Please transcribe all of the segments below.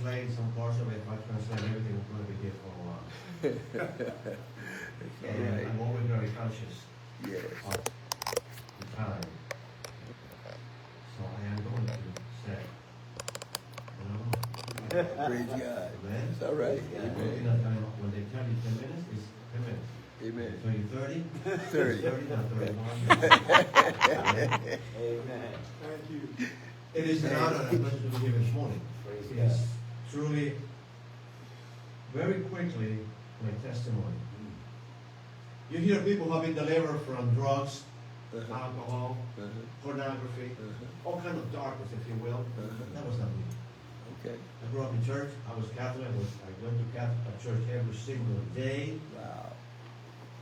translate some parts of it. If I translate everything, it's going to be here for a while. And I'm always very conscious of the time. So I am going to say, Praise God. Amen. It's all right. Amen. When they tell you 10 minutes, it's 10 minutes. Amen. So you're 30? 30. 30, not 31. Amen. Thank you. It is an honor and a pleasure to be here this morning. Praise It is truly, very quickly, my testimony. You hear people who have been delivered from drugs, alcohol, pornography, all kind of darkness, if you will. That was not me. Okay. I grew up in church. I was Catholic. I went to Catholic church every single day. Wow.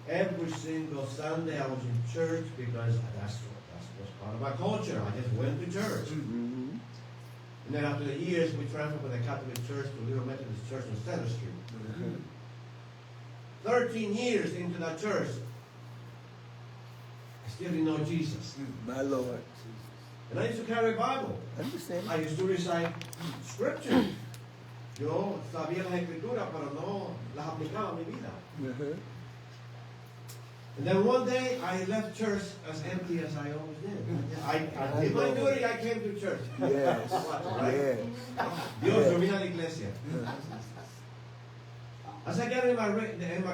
Every single Sunday I was in church because that's part of my culture. I just went to church. Mm-hmm. And then after the years, we transferred from the Catholic Church to Little Methodist Church on Center Street. 13 years into that church, I still didn't know Jesus. My Lord. And I used to carry a Bible. Understand? I used to recite scripture. Yo sabía las escrituras, pero no las aplicaba a mi vida. And then one day, I left church as empty as I always did. I did my duty, I came to church. Yes. Right? Yes. Dios, yo vine a la iglesia. As I got in my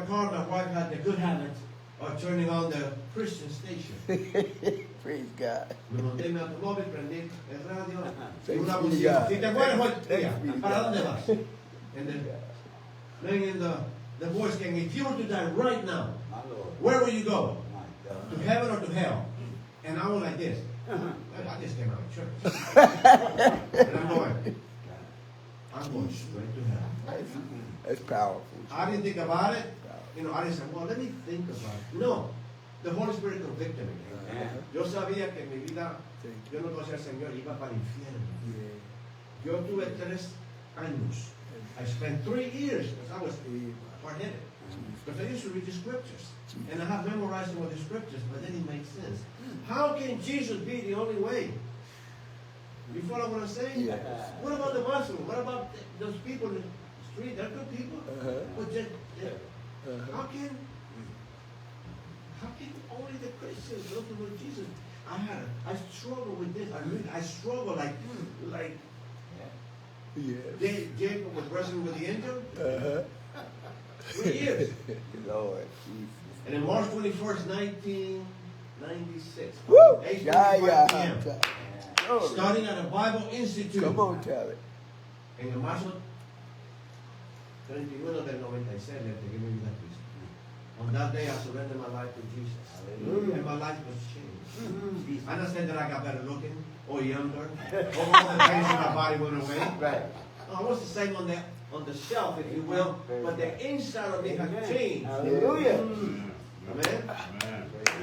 car, my wife had the good habit of turning on the Christian station. Praise God. Me monté en mi automóvil, prendí el radio, y Thanks una be to música. God. Si te mueres hoy, Thanks be to ¿para God. dónde vas? And then the voice came, if you were to die right now, My Lord. where will you go? My God. To heaven or to hell? And I was like this. I just came out of church. And I'm going straight to hell. That's powerful. I didn't think about it. You know, I didn't say, well, let me think about it. No. The Holy Spirit convicted me. Amen. Yo sabía que en mi vida, yo no conocía al Señor, iba para el infierno. Yeah. Yo tuve 3 años. I spent 3 years because I was hard-headed. Because I used to read the scriptures. And I have memorized some of the scriptures, but then it makes sense. How can Jesus be the only way? You follow what I'm saying? Yes. What about the Muslims? What about those people in the street? They're good people. But how can only the Christians go to with Jesus? I struggle with this. I struggle like Yes. Jacob was wrestling with the angel. 3 years. Lord Jesus. And then March 21st, 1996. Woo! 8:45 Yeah. p.m. Glory. Starting at a Bible Institute. Come on, tell it. En el marzo 31 del 96 le entregué mi vida a Cristo. On that day I surrendered my life to Jesus. Hallelujah. And my life was changed. I understand that I got better looking or younger. All the things in my body went away. Right. No, I was the same on the shelf, if you will, but the inside of me had changed. Hallelujah. Amen.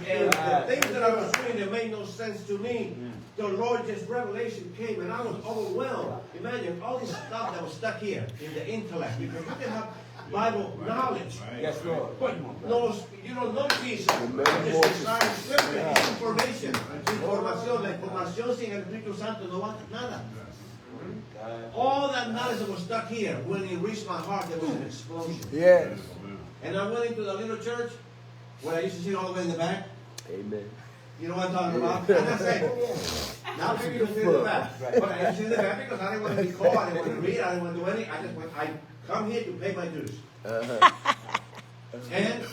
And the things that I was doing that made no sense to me, the Lord just revelation came and I was overwhelmed. Imagine all this stuff that was stuck here in the intellect because you can have Bible knowledge. Yes, Lord. But no, you don't know Jesus. You just desire scripture, it's information. Información, la información sin el Espíritu Santo no va a nada. All that knowledge that was stuck here, when it reached my heart, there was an explosion. Yes. And I went into the little church where I used to sit all the way in the back. Amen. You know what I'm talking about? And I said, now maybe you sit in the back. But I used to sit in the back because I didn't want to be called, I didn't want to read, I didn't want to do anything. I come here to pay my dues. And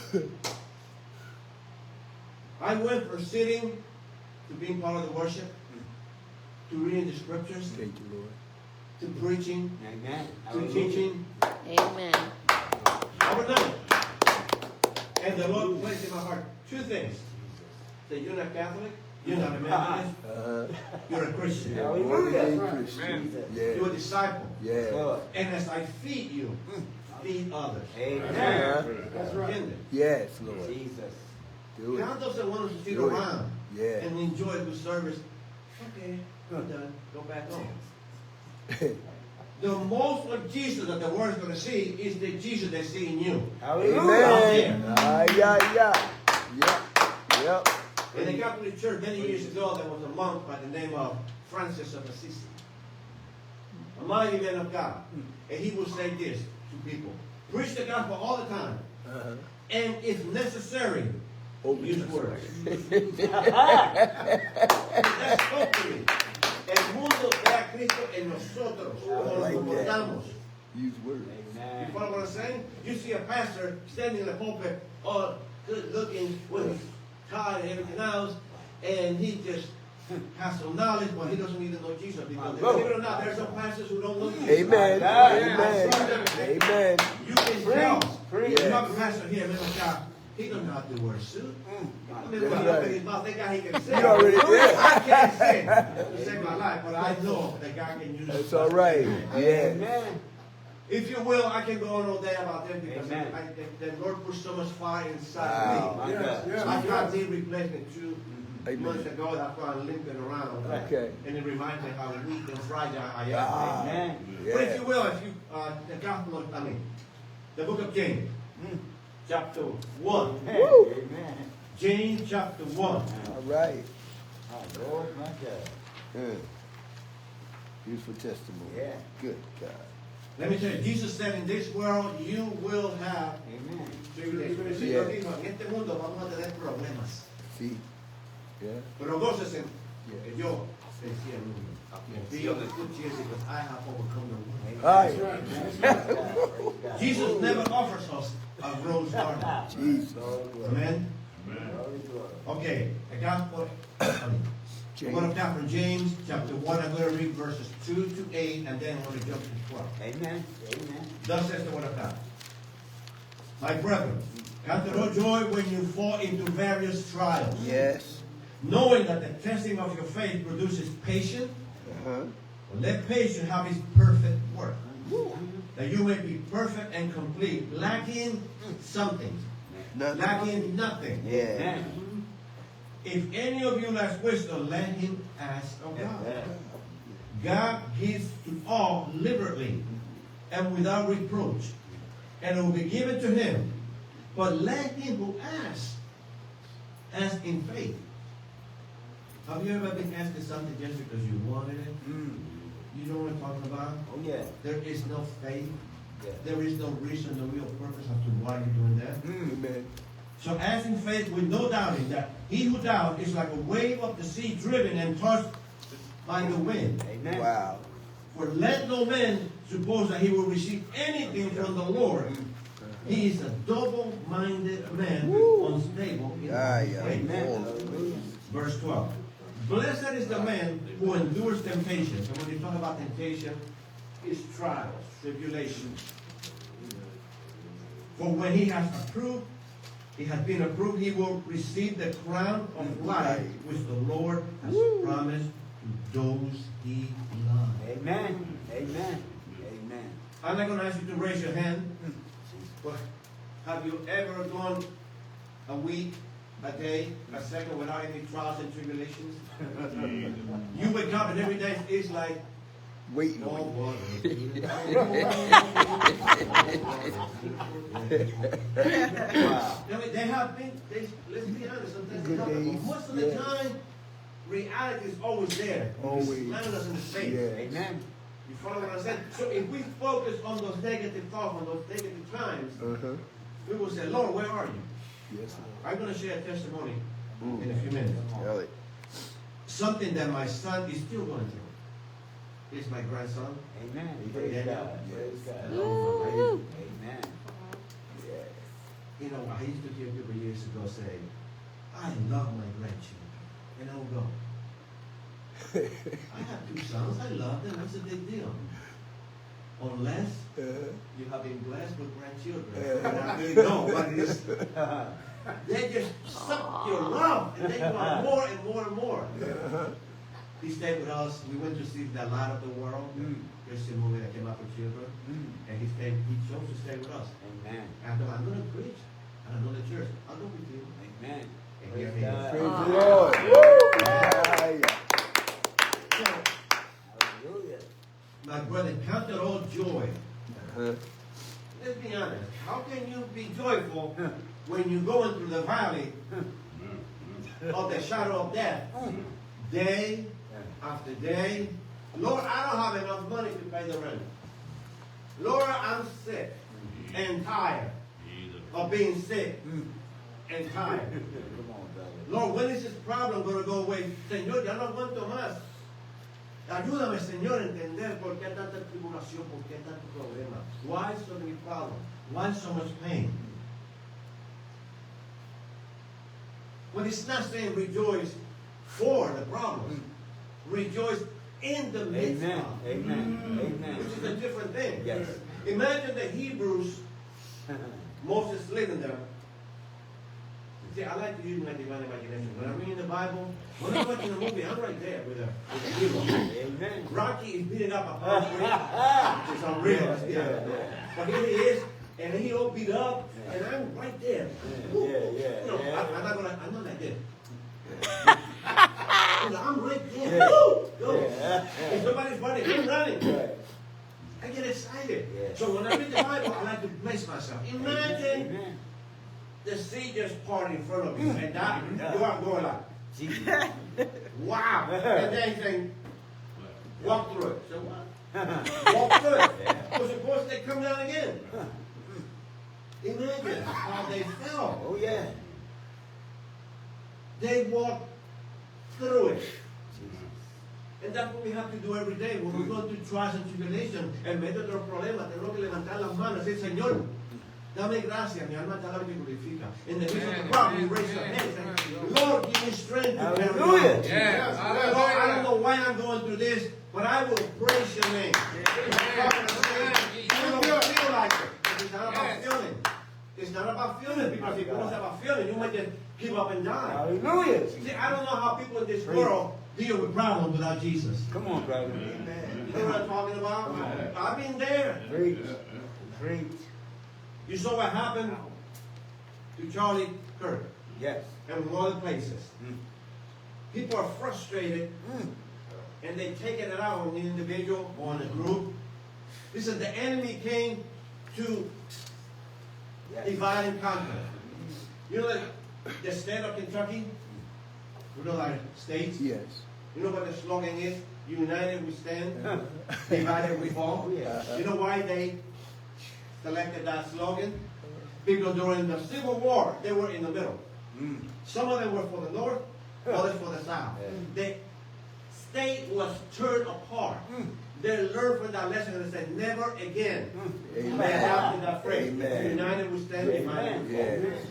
I went from sitting to being part of the worship, to reading the scriptures, Thank you, Lord. to preaching, Amen. to teaching. Amen. Overnight. And the Lord placed in my heart 2 things. That you're not Catholic, you're not a Methodist, you're a Christian. Hallelujah. Christian. You're a Yeah. disciple. Yeah. Lord. And as I feed you, feed others. Amen. That's right. Yes, Lord. Jesus. Do it. God doesn't want us to sit Do it. around Yeah. and enjoy a good service. Okay, I'm done. Go back home. The most of Jesus that the world is going to see is the Jesus they see in you. Amen. Yeah. Yep. In the Catholic Church many years ago, there was a monk by the name of Francis of Assisi. a mighty man of God. And he will say this to people. Preach the gospel all the time. And if necessary, use words. That's hopefully. El mundo ve a Cristo en nosotros. Como nos comportamos. Use words. You follow what I'm saying? You see a pastor standing in the pulpit, all good looking, with his tie and everything else, and he just has some knowledge, but he doesn't even know Jesus. Because believe it or not, there are some pastors who don't know Jesus. Amen. Amen. Amen. You can tell. Preach. You have a pastor here, Mr. Shop. He doesn't know how to wear a suit. I mean, when he opened his mouth, that guy he can sing. You already did. I can't sing to save my life, but I know that God can use. That's all right. Yeah. Amen. If you will, I can go on all day about that because Amen. the Lord put so much fire inside Wow. me. Yes, I got knee replacement 2 Amen. months ago. That's why I'm limping around. Okay. And it reminds me how weak and fragile I am. Ah. Amen. But if Yeah. you will, the gospel of, the book of James, chapter 1. Woo. Amen. James chapter 1. All right. My Lord, my God. Good. Useful testimony. Yeah. Good God. Let me tell you, Jesus said, in this world you will have Amen. tribulation. El Señor dijo, en este mundo vamos a tener problemas. See? Yeah. Pero gócese, Yeah. que yo vencí al mundo. And be of a good cheer because I have overcome the world. All right. Jesus never offers us a rose garden. Jesus. Amen? Okay, the gospel. The word of God from James chapter 1. I'm going to read verses 2 to 8 and then I'm going to jump to 12. Amen. Amen. Thus says the word of God. My brethren, count it all joy when you fall into various trials, Yes. knowing that the testing of your faith produces patience. Uh-huh. Let patience have its perfect work, that you may be perfect and complete, lacking something, Nothing. lacking nothing. Yeah. Amen. If any of you lacks wisdom, let him ask of God. God gives to all liberally and without reproach, and it will be given to him. But let him who asks, ask in faith. Have you ever been asking something just because you wanted it? You know what I'm talking about? Oh, yeah. There is no faith. Yeah. There is no reason, no real purpose as to why you're doing that. Amen. So ask in faith with no doubting that he who doubts is like a wave of the sea driven and tossed by the wind. Amen. Wow. For let no man suppose that he will receive anything from the Lord. He is a double-minded man, unstable in Ah, his yeah. faith. Amen. Verse 12. Blessed is the man who endures temptation. And when you talk about temptation, it's trials, tribulations. For when he has been approved, he will receive the crown of life which the Lord has promised to those he loves. Amen. Amen. Amen. I'm not going to ask you to raise your hand, but have you ever gone a week, a day, a second without any trials and tribulations? You wake up and every day it's like, Waiting oh on boy. Wow. I mean, they have been, let's be honest, sometimes they Good happen, days, but most of the yeah. time, reality is always there. Always. It's slamming us in the face. Yeah. Amen. You follow what I'm saying? So if we focus on those negative thoughts, on those negative times, Uh-huh. we will say, Lord, where are you? Yes. I'm going to share a testimony in a few minutes. Really. Something that my son is still going through. He's my grandson. Amen. Praise Praise God. God. Praise God. Woo. Amen. Yeah. You know, I used to hear people years ago say, I love my grandchildren. And I will go, I have 2 sons. I love them. What's the big deal? Unless you have been blessed with grandchildren. And I really know what it is. They just suck your love. And they want more and more and more. He stayed with us. We went to see The Light of the World, Christian movie that came out for children. And he chose to stay with us. Amen. And I thought, I'm going to preach. And I'm going to church. I'll go with you. Amen. And Praise here he is. God. Praise the Lord. Woo. Ah, yeah. So, Hallelujah. my brother, count it all joy. Uh-huh. Let's be honest. How can you be joyful when you're going through the valley of the shadow of death? Day after day, Lord, I don't have enough money to pay the rent. Lord, I'm sick and tired of being sick and tired. Come on, brother. Lord, when is this problem going to go away? Señor, ya no aguanto más. Ayúdame, Señor, a entender por qué tanta tribulación, por qué tanto problema. Why so many problems? Why so much pain? But it's not saying rejoice for the problems. Rejoice in the midst Amen. of. Amen. Amen. Which is a different thing. Yes. Imagine the Hebrews, Moses living there. See, I like to use my divine imagination. When I'm reading the Bible, when I'm watching a movie, I'm right there with the hero. Amen. Rocky is beating up a pound. It's unreal. Yeah. But here he is, and he all beat up, and I'm right there. Yeah. You know, Yeah. I'm not like this. I'm right there. Yeah. Woo! Go. Yeah. If somebody's running, I'm running. Right. I get excited. Yeah. So when I read the Bible, I like to place myself. Imagine Amen. the sea just part in front of you, and that you are going like, Jesus. wow. And then you think, walk through it. So what? Walk through it. Because of course they come down again. Imagine how they felt. Oh, yeah. They walked through it. Jesus. And that's what we have to do every day when we go through trials and tribulation. En medio de los problemas, tenemos que levantar las manos y decir, Señor, dame gracia, mi alma te alaba y te glorifica. In the midst of the problem, you raise your hands and say, Lord, give me strength to carry on. Hallelujah. Yes. Lord, I don't know why I'm going through this, but I will praise your name. You don't feel like it. It's not about feeling. It's not about feeling, because if it was about feeling, you might just give up and die. Hallelujah. See, I don't know how people in this world deal with problems without Jesus. Come on, brother. You know what I'm talking about? I've been there. Preach. Preach. You saw what happened to Charlie Kirk Yes. and with other places. People are frustrated and they take it out on the individual or on the group. Listen, the enemy came to Yes. divide and conquer. You know, like the state of Kentucky? You know, like states? Yes. You know what the slogan is? United we stand, divided we fall. Yeah. You know why they selected that slogan? Because during the Civil War, they were in the middle. Some of them were for the North, others for the South. The state was turned apart. They learned from that lesson and said, never again. Amen. They adopted that phrase. Amen. United we stand, divided we fall. Yes.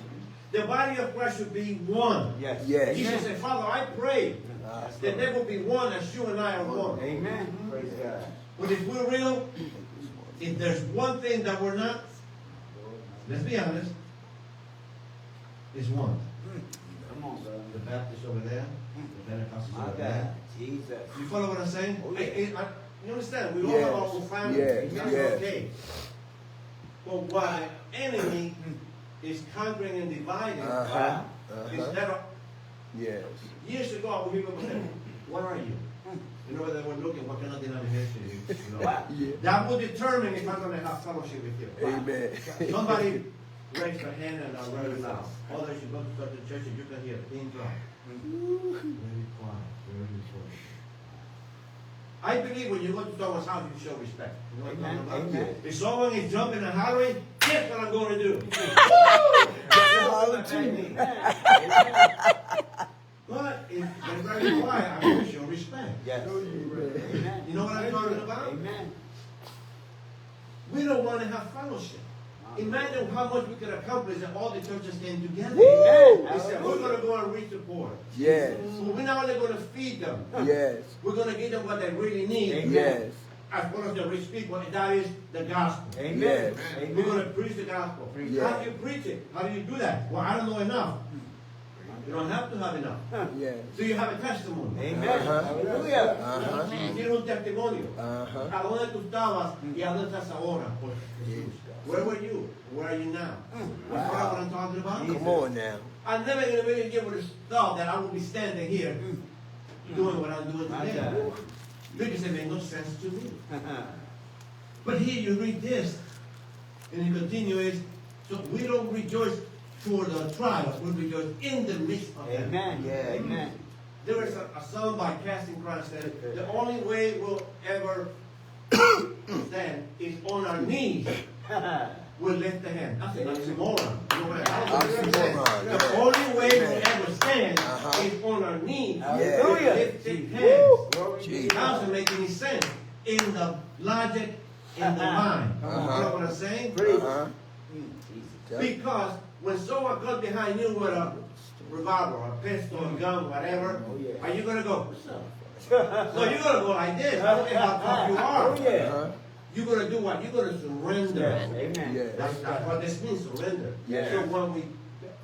The body of Christ should be one. Yes. Yes. Jesus said, Father, I pray that they will be one as you and I are one. Amen. Praise God. But if we're real, if there's one thing that we're not, let's be honest, it's one. Come on, brother. The Baptist over there, the Pentecostals My over God. there. Jesus. You follow what I'm saying? Oh, yeah. You understand? We all have our own family. Yes, That's yes. okay. But why enemy is conquering and dividing Uh-huh. instead of Yes. years ago, when people would say, "What are you?" You know, they were looking, what kind of denomination are you? You know? Yeah. That will determine if I'm going to have fellowship with you. Amen. Somebody raise their hand and are very loud. Others, you go to certain church and you can hear a pin drop. Very quiet, very quiet. I believe when you go to someone's house, you show respect. You know what I'm Amen. talking about? Amen. If someone is jumping and hollering, guess what I'm going to do? Holler too. But if they're very quiet, I'm going to show respect. Yes. Amen. You know what I'm talking about? Amen. We don't want to have fellowship. Imagine how much we could accomplish if all the churches came together. Woo! They said, we're going to go and reach the poor. Yes. So we're not only going to feed them, Yes. we're going to give them what they really need. Amen. Yes. As well as the rich people, and that is the gospel. Amen. Yes. We're going Amen. to preach the gospel. Yeah. How do you preach it? How do you do that? Well, I don't know enough. You don't have to have enough. Yes. So you have a testimony. Amen. Uh-huh. Hallelujah. Uh-huh. Tiene un testimonio. Uh-huh. ¿A dónde tú estabas y a dónde estás ahora? Por Jesús. Where were you? Where are you now? You know what I'm talking about? Come on now. I'm never going to really give it a thought that I will be standing here doing what I'm doing My today. God. Because it made no sense to me. But here you read this, and you continue is, so we don't rejoice for the trials, we rejoice in the midst of them. Amen. Yeah. Amen. There is a song by Casting Crowns that the only way we'll ever stand is on our knees. We'll lift the hand. That's an oxymoron. You know what I Oxymoron, The yeah. only way we'll Amen. ever stand Uh-huh. is on our knees. Yeah. With lifted hands. Jesus. It doesn't make any sense in the logic, in the mind. You know what I'm saying? Uh-huh. Because when someone comes behind you with a revolver, a pistol, a gun, whatever, Oh, yeah. are you going to go, what's up? No, you're going to go like this. I don't care how tough you are. Oh, yeah. Uh-huh. You're going to do what? You're going to surrender. Amen. Yeah. That's what this means, surrender. Yeah. So when we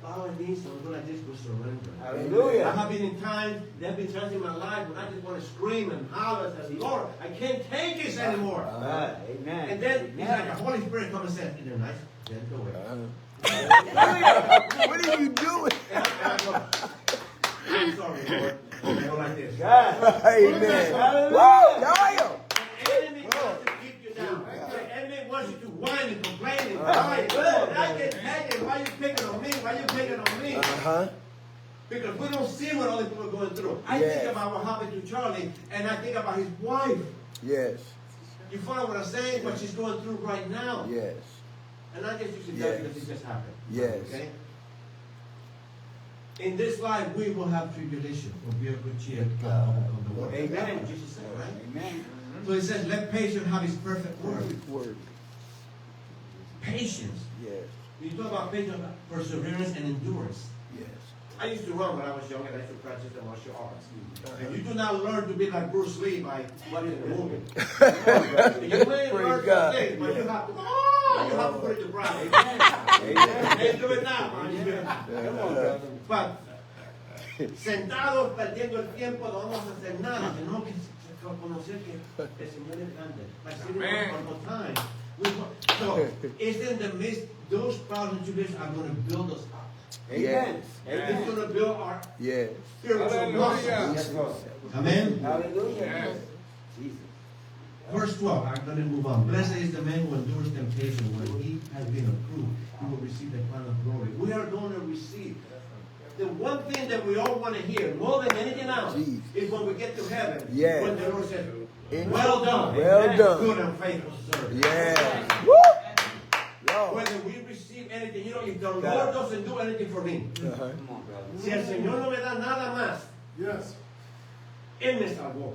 bow our knees and go like this, we surrender. I Hallelujah. have been in times, there have been times in my life when I just want to scream and holler and say, Lord, I can't take this anymore. Amen. And then it's like the Holy Spirit comes and says, in a nice, gentle way. What are you doing? And I go, I'm sorry, Lord. And I go like this. God. Amen. Hallelujah. Woo! Yeah. The enemy wants to keep you down. The enemy wants you to whine and complain and cry. I get tagged. Why you picking on me? Why you picking on me? Uh-huh. Because we don't see what other people are going through. I Yes. think about what happened to Charlie, and I think about his wife. Yes. You follow what I'm saying? What she's going through right now. Yes. And I just used to Yes. tell you because it just happened. Yes. Okay? In this life, we will have tribulation. Will be a good cheer on the word. Amen. That's what Jesus said, right? Amen. So he says, let patience have his perfect work. Perfect word. Patience. Yes. You talk about patience, perseverance, and endurance. Yes. I used to run when I was young, and I used to practice the martial arts. And you do not learn to be like Bruce Lee by watching the movie. You may Praise learn God. some things, but you have to, you have to put it to practice. Amen. Hey, do it now, man. You do it. Come on, brother. But sentados perdiendo el tiempo no vamos a hacer nada. Tenemos que conocer que el Señor es grande. Like sitting one more time. So it's in the midst, those trials and tribulations are going to build us up. Amen. It's going to build our Yes. spiritual muscles. Yes, Lord. Amen. Hallelujah. Jesus. Verse 12, I'm going to move on. Blessed is the man who endures temptation. When he has been approved, he will receive the crown of glory. We are going to receive. The one thing that we all want to hear, more than anything else, Jesus. is when we get to heaven, Yes. when the Lord says, In- well done, Well done. good and faithful servant. Yes. Woo! Lord. Whether we receive anything, you know, if the Lord doesn't do anything for me, Uh-huh. Come on, brother. si el Señor no me da nada más, Yes. Él me salvó.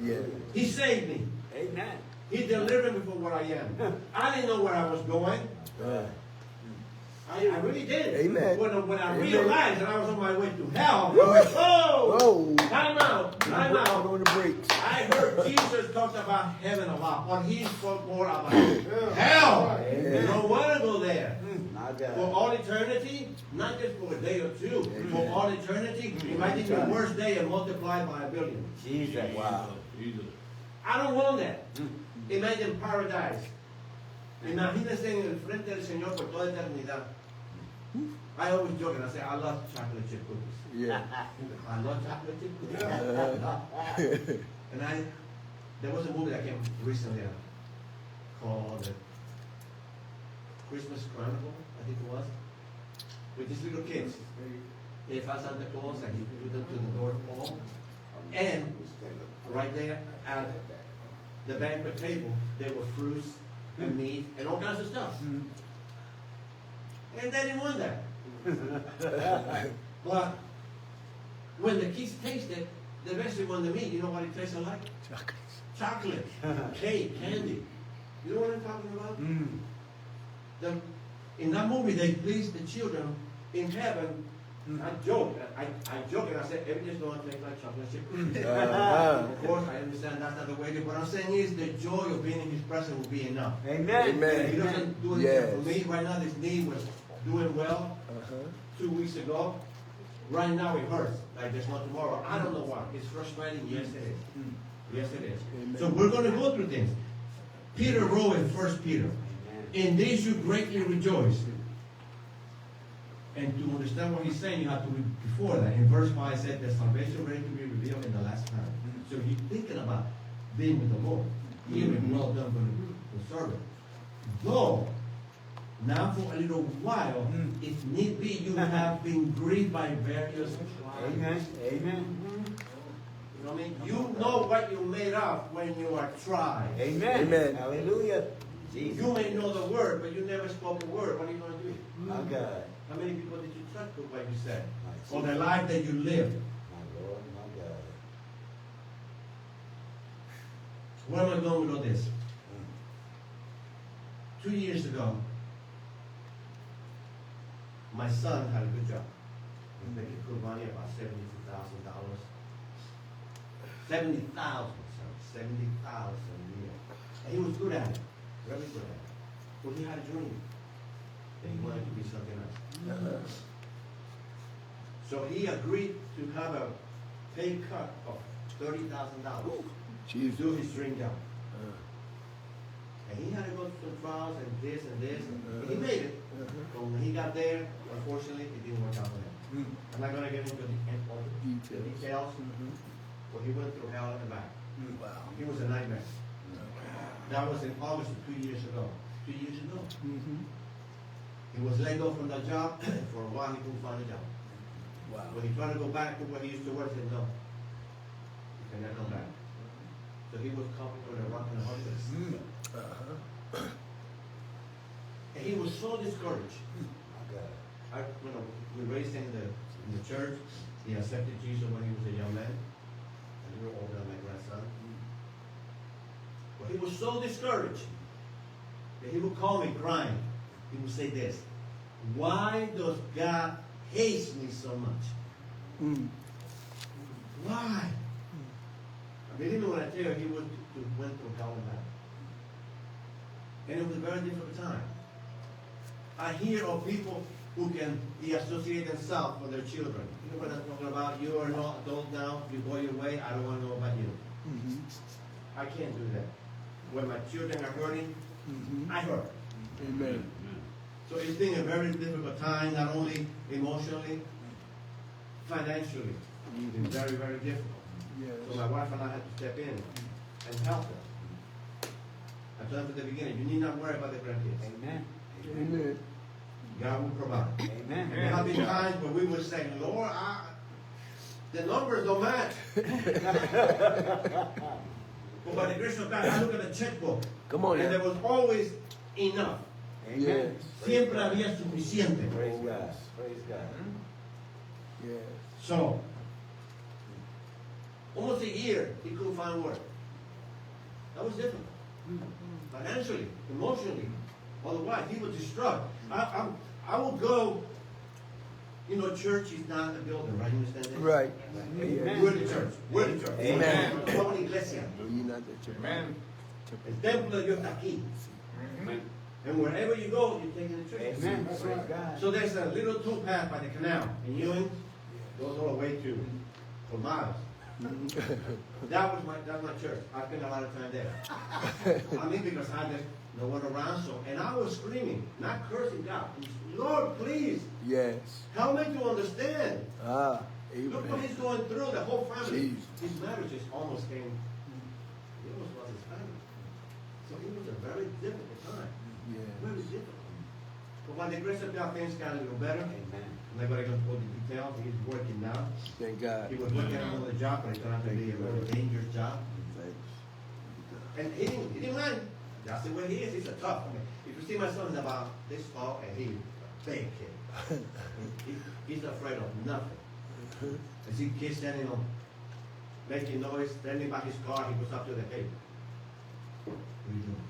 Yeah. He saved me. Amen. He delivered me from where I am. I didn't know where I was going. I really did. Amen. When I Amen. realized that I was on my way to hell, Whoa. oh, Whoa. time out, time Out out. on the brakes. I heard Jesus talk about heaven a lot, but he spoke more about hell. Amen. You don't want to go there. My For God. all eternity, not just for a day or two, for all eternity, imagine your worst day and multiply by 1,000,000,000. Jesus. Wow. I don't want that. Imagine paradise. Imagínense en el frente del Señor por toda eternidad. I always joke and I say, I love chocolate chip cookies. Yeah. I love chocolate chip cookies. And there was a movie that came recently called Christmas Chronicle, I think it was, with these little kids. They found Santa Claus and he threw them to the North Pole. And right there at the banquet table, there were fruits and meat and all kinds of stuff. And they didn't want that. But when the kids tasted, they eventually wanted the meat. You know what it tasted like? Chocolate, cake, candy. You know what I'm talking about? In that movie, they pleased the children in heaven. I joke and I said, everything's going to taste like chocolate chip cookies. Of course, I understand that's not the way it is. What I'm saying is the joy of being in His presence will be enough. Amen. Amen. He doesn't do anything for me. Right now, this knee was doing well Uh-huh. 2 weeks ago. Right now, it hurts like there's no tomorrow. I don't know why. It's frustrating. Yes, it is. Yes, it is. Amen. So we're going to go through things. Peter wrote in 1 Peter, in this you greatly rejoice. And to understand what he's saying, you have to read before that. In verse 5, it said, the salvation ready to be revealed in the last time. So he's thinking about being with the Lord. Hearing, well done, good servant. Though Now for a little while, if need be, you have been grieved by various trials. Amen. Amen. You know what I mean? You know what you made of when you are tried. Amen. Amen. Hallelujah. Jesus. You may know the word, but you never spoke a word. What are you going to do? My God. How many people did you touch with what you said? My Or the Jesus. life that you lived? My Lord, my God. Where am I going with all this? 2 years ago, my son had a good job. He was making good money, about $72,000. 70,000, sorry, 70,000 a year. And he was good at it, very good at it. But he had a dream that he wanted to be something else. So he agreed to have a pay cut of $30,000 to Jesus. do his dream job. And he had to go through some trials and this and this. And he made it. But when he got there, unfortunately, it didn't work out for him. I'm not going to get into all the details. But he went through hell and back. Wow. He was a nightmare. That was in August of 2 years ago. 2 years ago. He was let go from that job. For a while, he couldn't find a job. Wow. When he tried to go back to where he used to work, he said, no. He cannot come back. So he was caught with a rock and a hard place. And he was so discouraged. My God. We raised him in the church. He accepted Jesus when he was a young man. A little older than my grandson. But he was so discouraged that he would call me crying. He would say this: why does God hate me so much? Why? I believe me when I tell you, he went through hell and back. And it was a very difficult time. I hear of people who can associate themselves with their children. You know what I'm talking about? You are an adult now, you go your way, I don't want to know about you. I can't do that. When my children are hurting, I hurt. Amen. So it's been a very difficult time, not only emotionally, financially. It's been very, very difficult. So my wife and I had to step in and help them. I told them at the beginning, you need not worry about the grandkids. Amen. Amen. God will provide. Amen. There have been times where we would say, Lord, the numbers don't match. But by the grace of God, I look at the checkbook. Come on and now. there was always enough. Amen. Siempre había suficiente. Praise God. Praise God. Yes. So, almost a year, he couldn't find work. That was difficult. Financially, emotionally. Otherwise, he was distraught. I would go, church is not a building, right? You understand that? Right. Amen. We're the church. We're the church. Amen. Somos una iglesia. You're not the church. Amen. El templo de Dios está aquí. And wherever you go, you're taking the church. Amen. Praise God. So there's a little towpath by the canal in Ewing. Goes all the way for miles. That's my church. I spent a lot of time there. Because I just no one around. And I was screaming, not cursing God. Lord, please. Yes. Help me to understand. Ah. Look what Amen. he's going through. The whole family. Jeez. His marriage just almost came. It almost lost his family. So it was a very difficult time. Very Yes. difficult. But by the grace of God, things got a little better. Amen. I'm not going to go into the details. He's working now. Thank God. He was working on another job, but it turned out to be a very dangerous job. And he didn't mind. That's the way he is. He's a tough. If you see my son, he's about this tall, and he's a big kid. He's afraid of nothing. I see kids standing on, making noise, standing by his car. He goes up to the hey, what are you doing?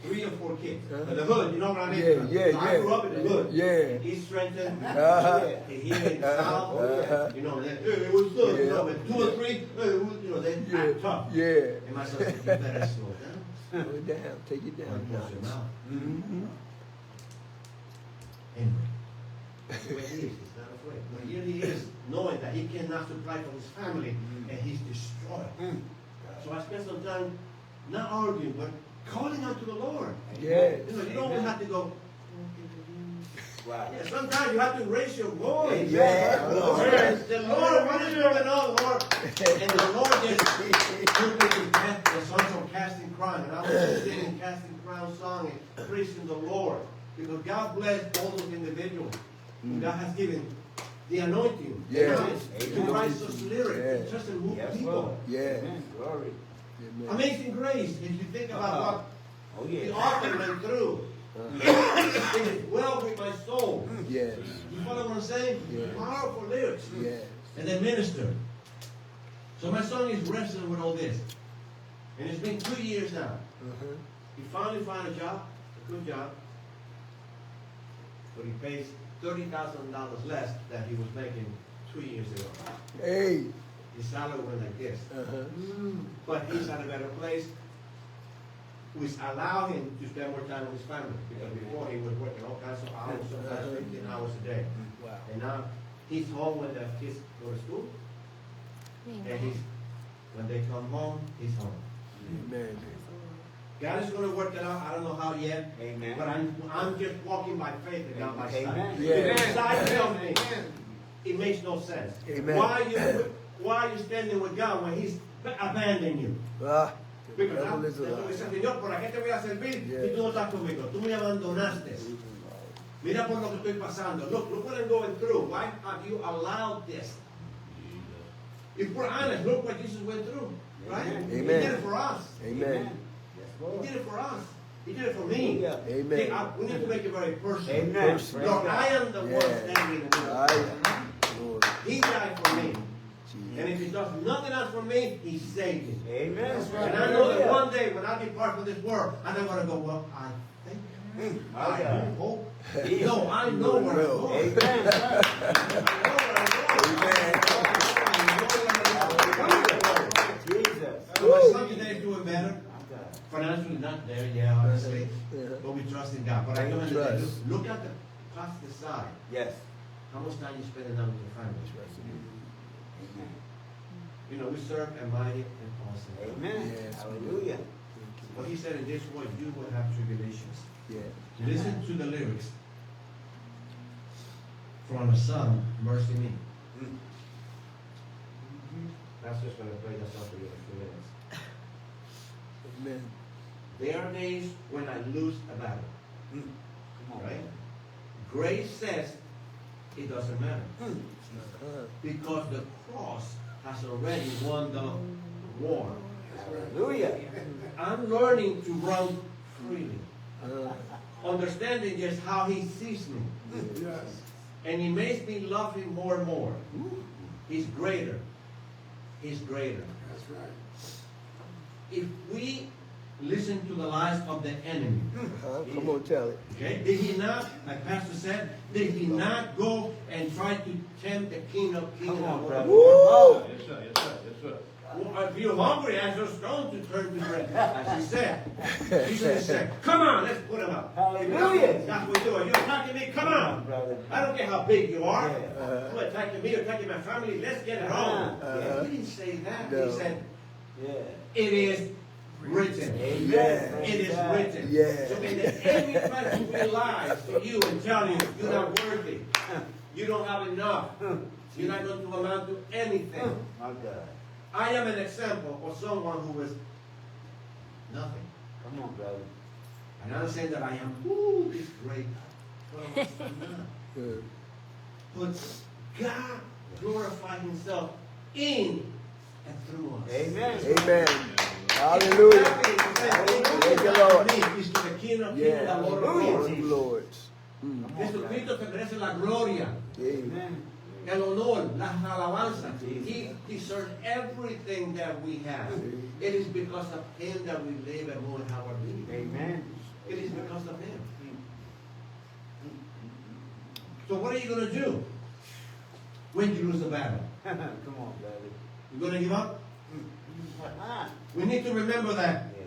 3 or 4 kids. In the hood, you know what I mean? Yeah, So I grew up in the hood. Yeah. East Trenton, Uh-huh. here in the South. Uh-huh. Then, hey, what's up? Yeah. But 2 or 3, they act tough. Yeah. And my son said, you better slow down. Slow it down. Take it Or down. close your mouth. Mm-hmm. Anyway, that's the way he is. He's not afraid. But here he is, knowing that he cannot supply for his family, and he's destroyed. So I spent some time not arguing, but calling out to the Lord. Yes. You don't always have to go. Wow. Yeah, sometimes you have to raise your voice. Yeah. The Lord, what is going on, Lord? And the Lord just took me to the song of Casting Crown. And I was singing Casting Crown song and praising the Lord. Because God blessed all those individuals. God has given the anointing, Yeah. to write such lyrics, Yeah. just to move Yes, people. Lord. Yeah. Amen. Glory. Amen. Amazing grace, if you think about Oh, what the yeah. author went through. Uh-huh. It is well with my soul. Yes. You follow what I'm saying? Yeah. Powerful lyrics. Yes. And then minister. So my son is wrestling with all this. And it's been 2 years now. Uh-huh. He finally found a job, a good job. But he pays $30,000 less than he was making 2 years ago. Hey. His salary went like this. Uh-huh. But he's at a better place, which allow him to spend more time with his family. Because before he was working all kinds of hours, sometimes 15 hours a day. Wow. And now he's home when the kids go to school. And when they come home, he's home. Amen. God is going to work it out. I don't know how yet. Amen. But I'm just walking by faith and not by sight. Amen. Yeah. Because sight tells me it makes no sense. Amen. Why are you standing with God when He's abandoning you? Ah. The Because devil is a that's what we lie. say, Señor, ¿por qué te voy a servir Yeah. si tú no estás conmigo? Tú me abandonaste. Mira por lo que estoy pasando. Look what I'm going through. Why have you allowed this? If we're honest, look what Jesus went through. Right? Amen. He Amen. did it for us. Amen. Yes, He Lord. did it for us. He did it for me. Yeah. Amen. See, we need to make it very personal. Amen. Personal. Lord, I am the one Yeah. standing in the middle. I Lord He died for me. Jesus. And if He does nothing else for me, He saved me. Amen. And I know that one day when I depart from this world, I'm not going to go, well, I think, My I God. hope. No, I know where I'm going. Amen. I know where I'm going. Jesus. So my son today is doing better. My God. Financially not there, yeah, honestly. Yeah. But we trust in God. But I come in today, Trust. look at the positive side. Yes. How much time you spending now with your family? Amen. You know, we serve a mighty and awesome God. Amen. Yes. Hallelujah. But He said in this world you will have tribulations. Yeah. Listen to the lyrics from a song, Mercy Me. Mm. That's just going to play that song for you in a few minutes. Amen. There are days when I lose a battle, Mm. Come on. right? Grace says it doesn't matter. Uh-huh. Because the cross has already won the war. Hallelujah. I'm learning to run freely. Uh, Understanding just how He sees me. And He makes me love Him more and more. He's greater. He's greater. That's right. If we listen to the lies of the enemy, Come on, tell it. okay? Did he not, like Pastor said, did he not go and try to tempt the King of Kings? Come on, and Lord brother. of Lords? Yes, sir. Yes, sir. Yes, sir. Well, if you're hungry, ask your stone to turn to bread. As He said. Jesus said, come on, let's put him up. Hallelujah. That's what we're doing. You're attacking me? Come on. brother. I don't care how big you are. Yeah. You're attacking me, you're attacking my family. Let's get it on. Uh-huh. He didn't say that. No. He said, Yeah. it is written. Amen. Yeah. It is written. Yeah. So when the enemy tries to bring lies to you and tell you you're not worthy, you don't have enough, you're not going to amount to anything. My God. I am an example of someone who was nothing. Come on, brother. And I'm not saying that I am, ooh, this great. Well, I'm not. Uh, But God glorified Himself in and through us. Amen. Amen. Hallelujah. Thank you, Lord. He's to the King of Kings Yeah. and the Lord of Hallelujah. Lords. Lord of Lords. Mm. Jesucristo te merece la gloria, Amen. Amen. el honor, las alabanzas. He deserves everything that we have. It is because of Him that we live and move and have our being. Amen. It is because of Him. So what are you going to do when you lose a battle? Come on, brother. You going to give up? Ah. We need to remember that Yeah.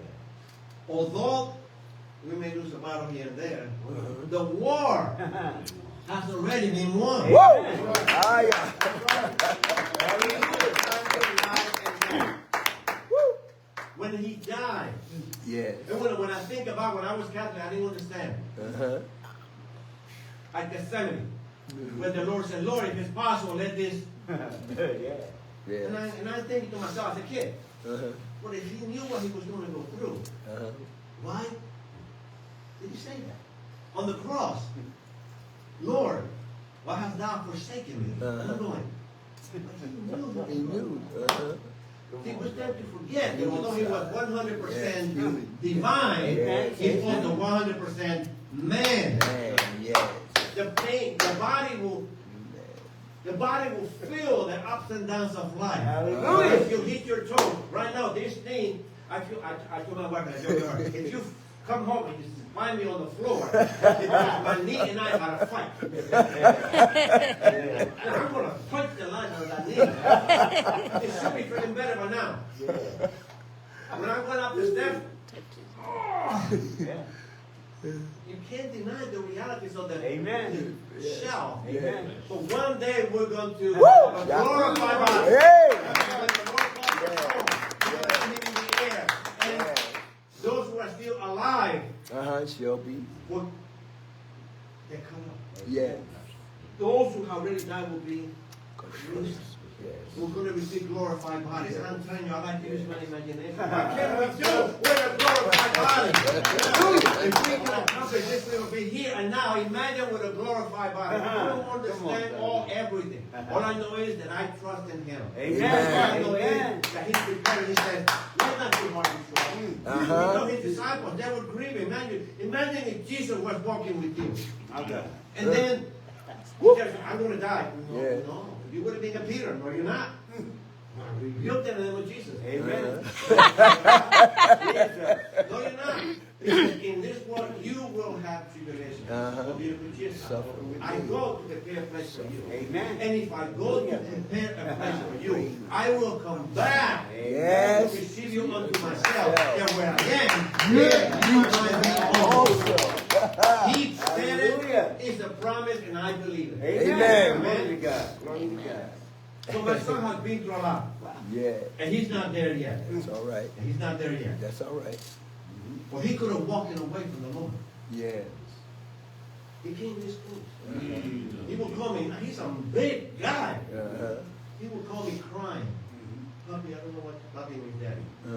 although we may lose a battle here and there, the war has already been won. Woo! Ah, yeah. When He died, Yes. and when I think about when I was Catholic, I didn't understand. Uh-huh. At Gethsemane, when the Lord said, Lord, if it's possible, let this. Yeah. Yes. And I think to myself as a kid, Uh-huh. well, if He knew what He was going to go through, Uh-huh. why did He say that? on the cross, Lord, why hast thou forsaken me? Uh-huh. I'm going. He knew. He was tend to forget that although he was 100% divine, Yes. he was a 100% man. Man, yes. The pain, the body will feel the ups and downs of life. Hallelujah. If you hit your toe, right now, this thing, I told my wife, and I told her, if you come home and you find me on the floor, my knee and I had a fight. And I'm going to punch the line out of that knee. It should be feeling better by now. When I'm going up the steps, you can't deny the realities of the Amen. shell. Amen. So one day we're going to Woo! glorify God. Hey! And those who are still alive, Shall be. will they come up. Yeah. Those who have already died will be Yes. we're going to receive glorified bodies. I'm telling you, I like to use my imagination. What can we do with a glorified body? If we can accomplish this, we will be here and now. Imagine with a glorified body. I don't understand everything. All I know is that I trust in Him. Amen. All I know Amen. is that He's prepared. He said, "Let not your heart be troubled." You know, His disciples, they were grieving. Imagine if Jesus was walking with you. Okay. And then, he says, "I'm going to die." No, Yeah. no. You would have been a Peter. No, you're not. Rebuked in the name of Jesus. Amen. No, you're not. He said, in this world you will have tribulation. Uh-huh. But be of good cheer. Suffer with I me. go to prepare a place for you. Amen. And if I go to prepare a place for you, I will come back Yes. to receive you unto myself. And where I am, Yeah. there you might be also. Also. He said Hallelujah. it is a promise, and I believe it. Amen. Amen. Glory to God. Glory to God. So my son has been through a lot, Yeah. and he's not there yet. That's all right. And he's not there yet. That's all right. Well, he could have walked away from the Lord. Yes. He came this close. He will call me. He's a big guy. He will call me crying. Puppy, I don't know what Puppy means, Daddy. I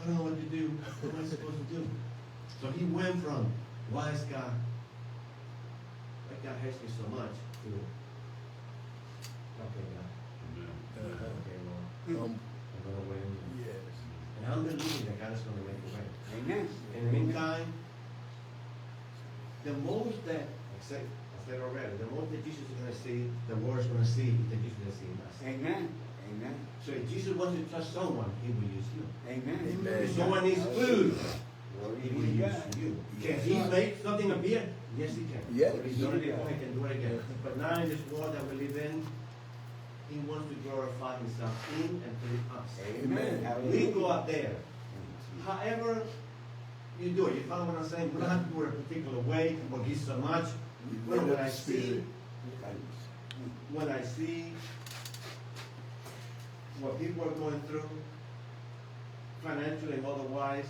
don't know what to do. What am I supposed to do? So he went from wise guy, that guy hates me so much, to okay, God. Okay, Lord. I'm gonna win. Yes. And I'm believing that God is gonna make a way. Amen. In the meantime, the most that I said already, the most that Jesus is gonna see, the world is gonna see that Jesus is seeing us. Amen. Amen. So if Jesus wants to touch someone, he will use you. Amen. Amen. If someone needs food, Glory he to will use God. you. Can he make something appear? Yes, he can. Yes. If he's done it before, he can do it again. But now in this world that we live in, he wants to glorify himself in and through us. Amen. We go up there. However you do it, you follow what I'm saying? We don't have to do it a particular way or give so much. When I see what people are going through, financially and otherwise,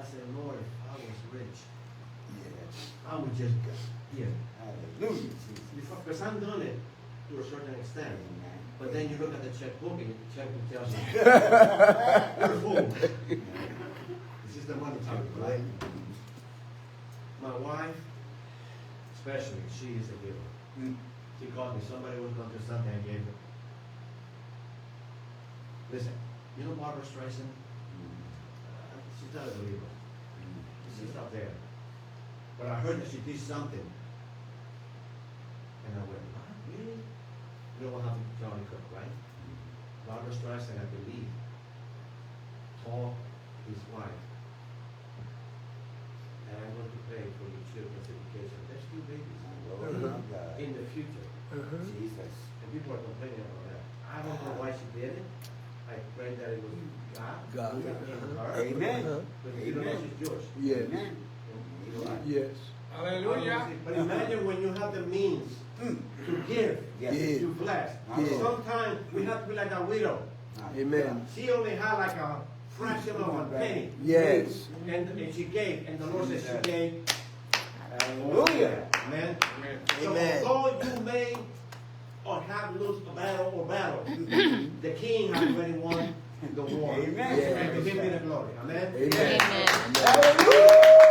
I say, Lord, if I was rich, I would just give. Hallelujah. Because I'm doing it to a certain extent. But then you look at the checkbook and the checkbook tells you, you're a fool. This is the money talk, right? My wife, especially, she is a giver. She called me, somebody was going through something and gave her. Listen, you know Barbara Streisand? She's not a believer. She's not there. But I heard that she did something. And I went, what? Really? You know what happened to Charlie Cook, right? Barbara Streisand, I believe, told his wife, and I'm going to pay for your children's education. There's two babies in the future. Jesus. And people are complaining about that. I don't know why she did it. I pray that it was God. God. In her. Amen. But you don't know she's Jewish. Yes. Amen. You're right. Yes. Hallelujah. But imagine when you have the means to give, Yes. Yeah. to bless. Yeah. Sometimes we have to be like that widow. Amen. She only had like a fraction of a penny. Yes. And she gave, and the Lord said she gave. Hallelujah. Amen. So Amen. although you may or have lost a battle or battles, the king has already won the war. Amen. And to him be the glory. Amen. Amen. Amen. Hallelujah.